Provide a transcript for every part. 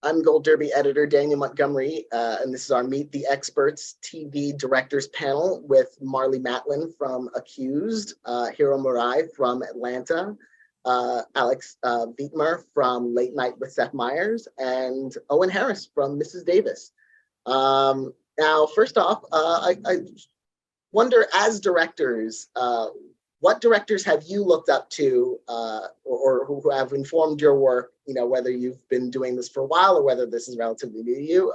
I'm Gold Derby editor Daniel Montgomery, and this is our Meet the Experts TV Directors panel with Marlee Matlin from Accused, Hiro Murai from Atlanta, Alex Vietmeier from Late Night with Seth Meyers, and Owen Harris from Mrs. Davis. Now, first off, I wonder, as directors, what directors have you looked up to or who have informed your work, whether you've been doing this for a while or whether this is relatively new to you,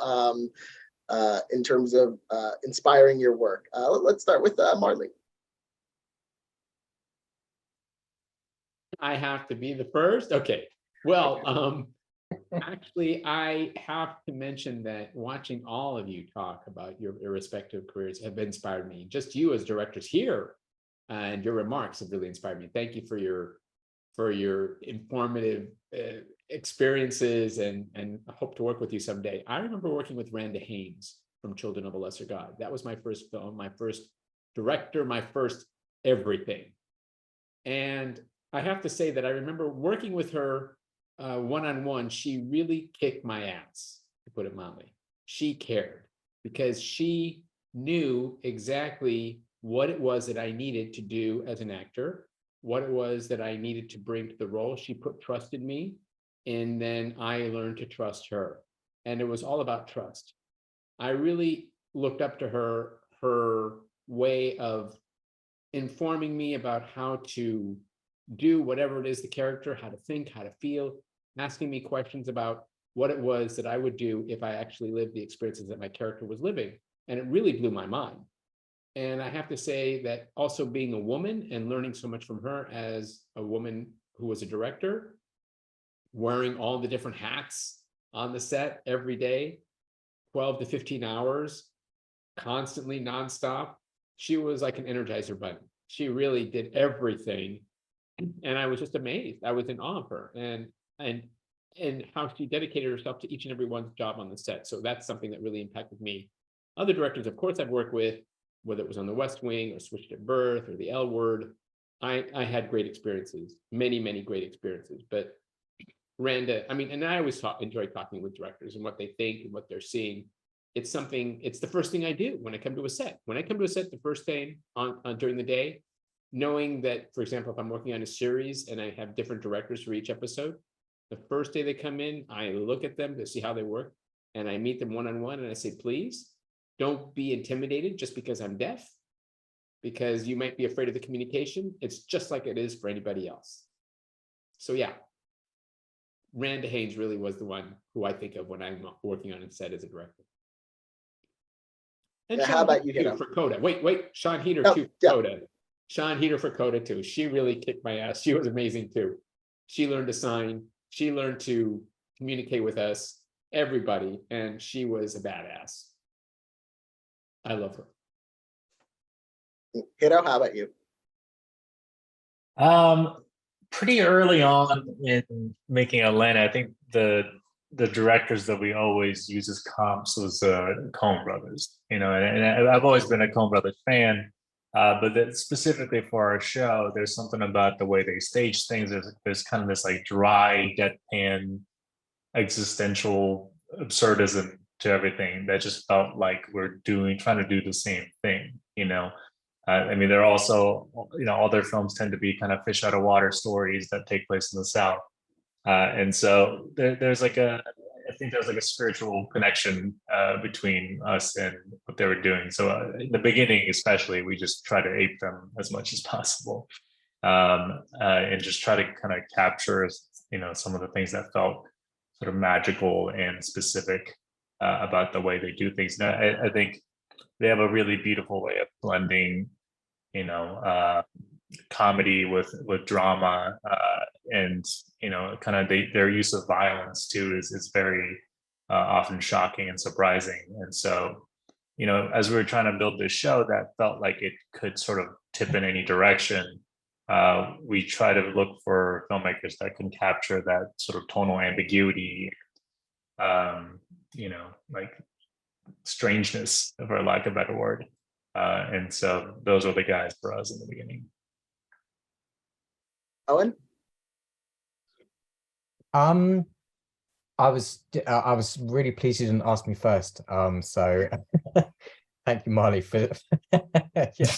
in terms of inspiring your work? Let's start with Marlee. I have to be the first? Okay. Well, actually, I have to mention that watching all of you talk about your respective careers have inspired me. Just you as directors here and your remarks have really inspired me. Thank you for your informative experiences, and I hope to work with you someday. I remember working with Randa Haynes from Children of a Lesser God. That was my first film, my first director, my first everything. And I have to say that I remember working with her one-on-one. She really kicked my ass, to put it mildly. She cared because she knew exactly what it was that I needed to do as an actor, what it was that I needed to bring to the role. She put trust in me, and then I learned to trust her. And it was all about trust. I really looked up to her way of informing me about how to do whatever it is, the character, how to think, how to feel, asking me questions about what it was that I would do if I actually lived the experiences that my character was living. And it really blew my mind. And I have to say that also being a woman and learning so much from her as a woman who was a director, wearing all the different hats on the set every day, 12 to 15 hours, constantly nonstop. She was like an Energizer bunny. She really did everything. And I was just amazed. I was in awe of her and how she dedicated herself to each and every one's job on the set. So that's something that really impacted me. Other directors, of course, I've worked with, whether it was on the West Wing or Switched at Birth or the L Word, I had great experiences, many, many great experiences. But Randa, and I always enjoy talking with directors and what they think and what they're seeing. It's the first thing I do when I come to a set. When I come to a set the first day during the day, knowing that, for example, if I'm working on a series and I have different directors for each episode, the first day they come in, I look at them to see how they work, and I meet them one-on-one, and I say, please don't be intimidated just because I'm deaf, because you might be afraid of the communication. It's just like it is for anybody else. So yeah, Randa Haynes really was the one who I think of when I'm working on a set as a director. And how about you, Hiro for Coda? Wait, Sean Heater too for Coda. Sean Heater for Coda too. She really kicked my ass. She was amazing too. She learned to sign. She learned to communicate with us, everybody, and she was a badass. I love her. Hiro, how about you? Pretty early on in making Atlanta, I think the directors that we always use as comps was Coen Brothers. And I've always been a Coen Brothers fan. But specifically for our show, there's something about the way they stage things. There's kind of this like dry, deadpan, existential absurdism to everything that just felt like we're trying to do the same thing. They're also, all their films tend to be kind of fish out of water stories that take place in the South. And so there's like I think there's like a spiritual connection between us and what they were doing. So in the beginning, especially, we just try to ape them as much as possible, and just try to kind of capture, some of the things that felt sort of magical and specific about the way they do things. Now, I think they have a really beautiful way of blending, comedy with drama, and kind of their use of violence too is very often shocking and surprising. And so as we were trying to build this show that felt like it could sort of tip in any direction, we try to look for filmmakers that can capture that sort of tonal ambiguity, like strangeness, for lack of a better word. And so those were the guys for us in the beginning. Owen? I was really pleased you didn't ask me first. So thank you, Marlee, for yeah.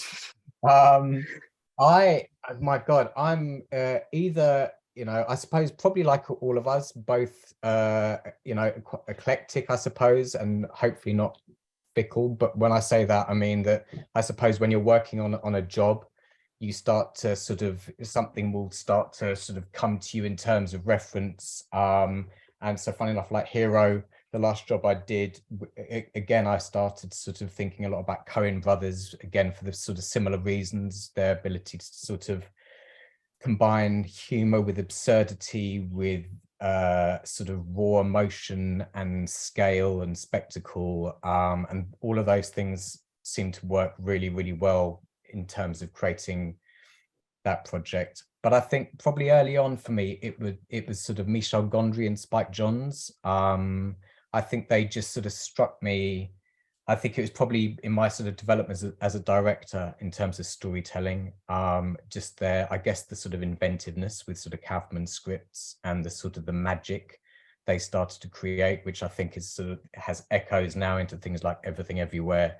My God, I'm either, I suppose probably like all of us, both eclectic, I suppose, and hopefully not fickle. But when I say that, I mean that I suppose when you're working on a job, you start to something will start to sort of come to you in terms of reference. And so funny enough, like Hiro, the last job I did, again, I started sort of thinking a lot about Coen brothers, again, for the sort of similar reasons, their ability to sort of combine humor with absurdity, with sort of raw emotion and scale and spectacle. And all of those things seem to work really, really well in terms of creating that project. But I think probably early on for me, it was sort of Michel Gondry and Spike Jonze. I think they just sort of struck me. I think it was probably in my sort of development as a director in terms of storytelling, just I guess the sort of inventiveness with sort of Kaufman's scripts and the sort of the magic they started to create, which I think is sort of has echoes now into things like Everything Everywhere.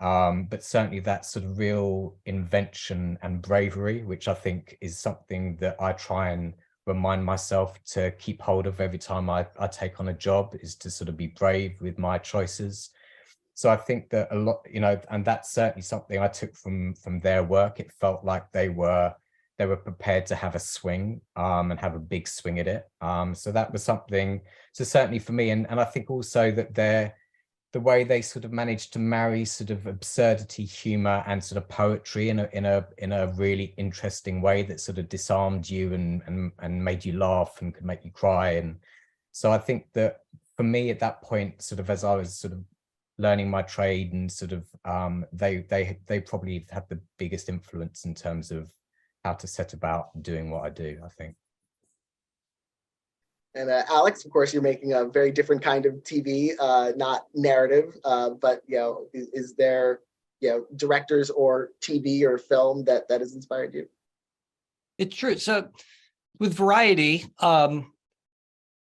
But certainly that sort of real invention and bravery, which I think is something that I try and remind myself to keep hold of every time I take on a job, is to sort of be brave with my choices. So I think that a lot, and that's certainly something I took from their work. It felt like they were prepared to have a swing and have a big swing at it. So that was something. So certainly for me, and I think also that the way they sort of managed to marry sort of absurdity, humor, and sort of poetry in a really interesting way that sort of disarmed you and made you laugh and could make you cry. And so I think that for me at that point, sort of as I was sort of learning my trade and sort of they probably had the biggest influence in terms of how to set about doing what I do, I think. And Alex, of course, you're making a very different kind of TV, not narrative, but is there directors or TV or film that has inspired you? It's true. So with Variety,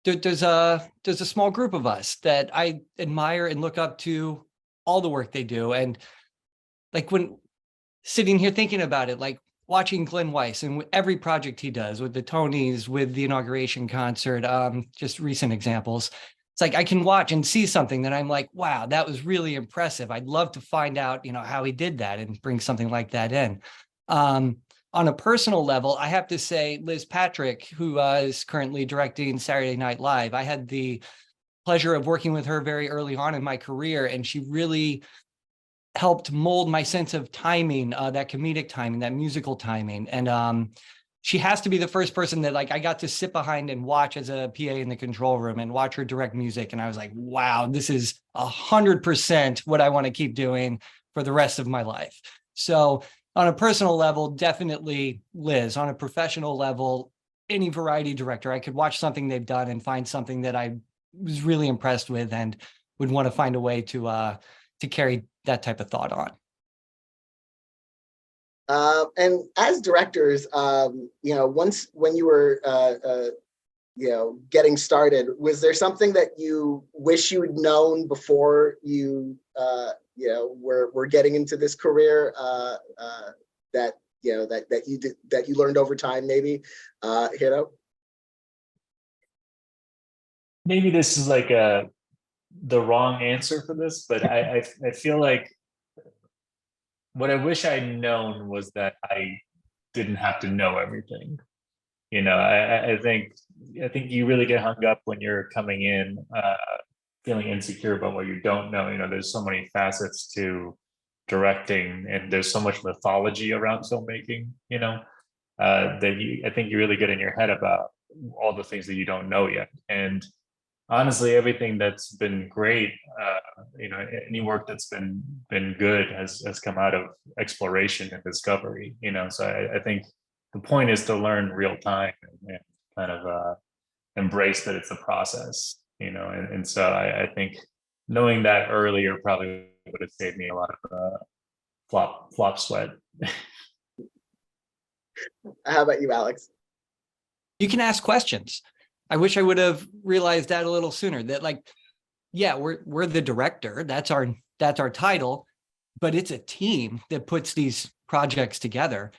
there's a small group of us that I admire and look up to all the work they do, and like when sitting here thinking about it, like watching Glenn Weiss and every project he does with the Tonys, with the inauguration concert, just recent examples. It's like I can watch and see something that I'm like, wow, that was really impressive. I'd love to find out, how he did that and bring something like that in. On a personal level, I have to say Liz Patrick, who is currently directing Saturday Night Live. I had the pleasure of working with her very early on in my career, and she really helped mold my sense of timing, that comedic timing, that musical timing. And she has to be the first person that I got to sit behind and watch as a PA in the control room and watch her direct music. And I was like, wow, this is 100% what I want to keep doing for the rest of my life. So on a personal level, definitely Liz. On a professional level, any Variety director, I could watch something they've done and find something that I was really impressed with and would want to find a way to carry that type of thought on. And as directors, once when you were, getting started, was there something that you wish you'd known before you, were getting into this career that you learned over time, maybe, Hiro? Maybe this is like the wrong answer for this, but I feel like what I wish I'd known was that I didn't have to know everything. I think you really get hung up when you're coming in feeling insecure about what you don't know. There's so many facets to directing, and there's so much mythology around filmmaking, that I think you really get in your head about all the things that you don't know yet. And honestly, everything that's been great, any work that's been good has come out of exploration and discovery. So I think the point is to learn real time and kind of embrace that it's a process. And so I think knowing that earlier probably would have saved me a lot of flop sweat. How about you, Alex? You can ask questions. I wish I would have realized that a little sooner, that like, yeah, we're the director. That's our title, but it's a team that puts these projects together.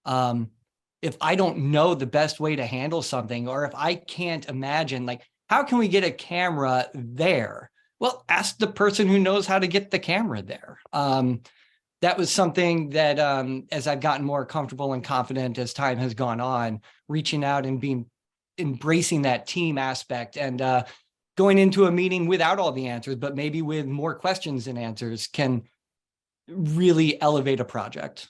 If I don't know the best way to handle something, or if I can't imagine, like, how can we get a camera there? Well, ask the person who knows how to get the camera there. That was something that, as I've gotten more comfortable and confident as time has gone on, reaching out and embracing that team aspect, and going into a meeting without all the answers, but maybe with more questions than answers, can really elevate a project.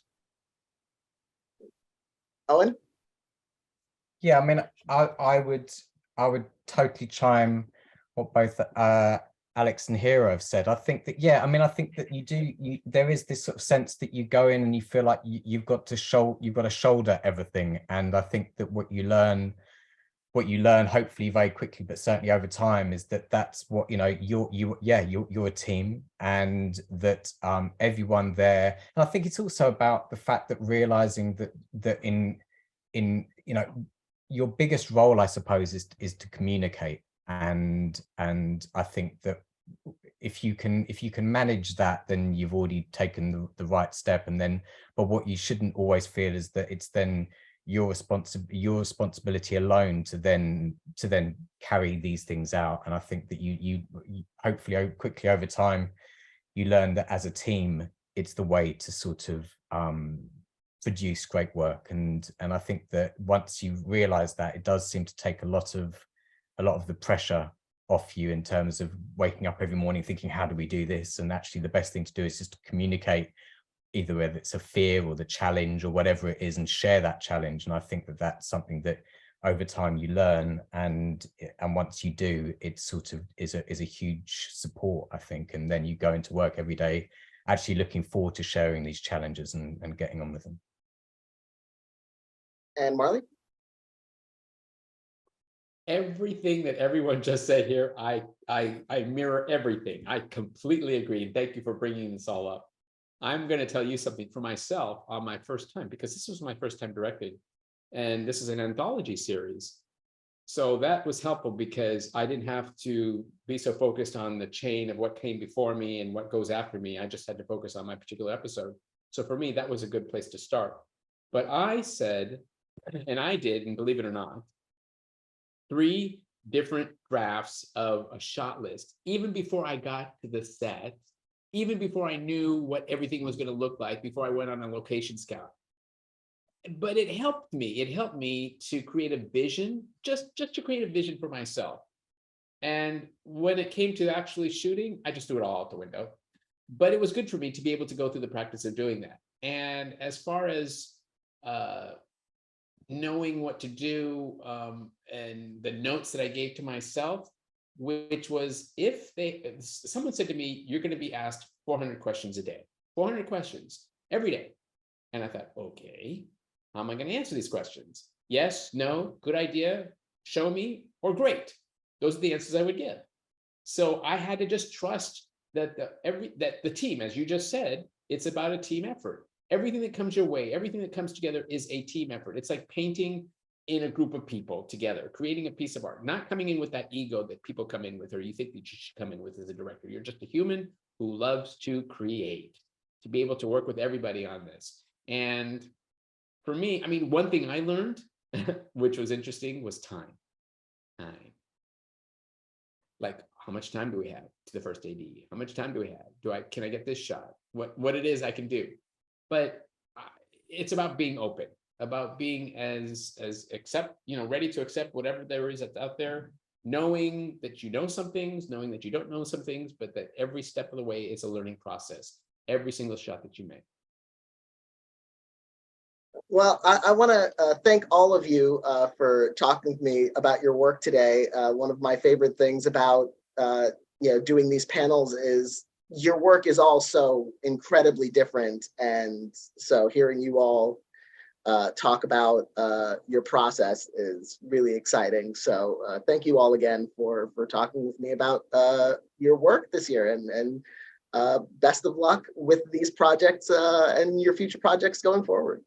Owen? Yeah, I mean, I would totally chime what both Alex and Hiro have said. I think that, yeah, I mean, I think that there is this sort of sense that you go in and you feel like you've got to shoulder everything. And I think that what you learn hopefully very quickly, but certainly over time, is that that's what, you're a team, and that everyone there. And I think it's also about the fact that realizing that in your biggest role, I suppose, is to communicate. And I think that if you can manage that, then you've already taken the right step. And then, but what you shouldn't always feel is that it's then your responsibility alone to then carry these things out. And I think that you hopefully quickly over time you learn that as a team, it's the way to sort of produce great work. And I think that once you realize that, it does seem to take a lot of the pressure off you, in terms of waking up every morning thinking, how do we do this? And actually the best thing to do is just to communicate, either whether it's a fear or the challenge or whatever it is, and share that challenge. And I think that that's something that over time you learn, and once you do, it sort of is a huge support, I think. And then you go into work every day actually looking forward to sharing these challenges and getting on with them. And Marlee? Everything that everyone just said here, I mirror everything. I completely agree. Thank you for bringing this all up. I'm going to tell you something for myself on my first time, because this was my first time directing, and this is an anthology series. So that was helpful, because I didn't have to be so focused on the chain of what came before me and what goes after me. I just had to focus on my particular episode. So for me, that was a good place to start. But I said, and I did, and believe it or not, 3 different drafts of a shot list, even before I got to the set, even before I knew what everything was going to look like, before I went on a location scout. But it helped me. It helped me to create a vision, just to create a vision for myself. And when it came to actually shooting, I just threw it all out the window. But it was good for me to be able to go through the practice of doing that. And as far as knowing what to do, and the notes that I gave to myself, which was, if someone said to me, you're going to be asked 400 questions a day, 400 questions every day. And I thought, okay, how am I going to answer these questions? Yes, no, good idea, show me, or great. Those are the answers I would give. So I had to just trust that the team, as you just said, it's about a team effort. Everything that comes your way, everything that comes together is a team effort. It's like painting in a group of people together, creating a piece of art, not coming in with that ego that people come in with, or you think that you should come in with as a director. You're just a human who loves to create, to be able to work with everybody on this. And for me, I mean, one thing I learned, which was interesting, was time. Like, how much time do we have to the first AD? How much time do we have? Can I get this shot? What it is I can do. But it's about being open, about being as ready to accept whatever there is out there, knowing that you know some things, knowing that you don't know some things, but that every step of the way is a learning process, every single shot that you make. Well, I want to thank all of you for talking with me about your work today. One of my favorite things about doing these panels is your work is all so incredibly different, and so hearing you all talk about your process is really exciting. So thank you all again for talking with me about your work this year, and best of luck with these projects and your future projects going forward.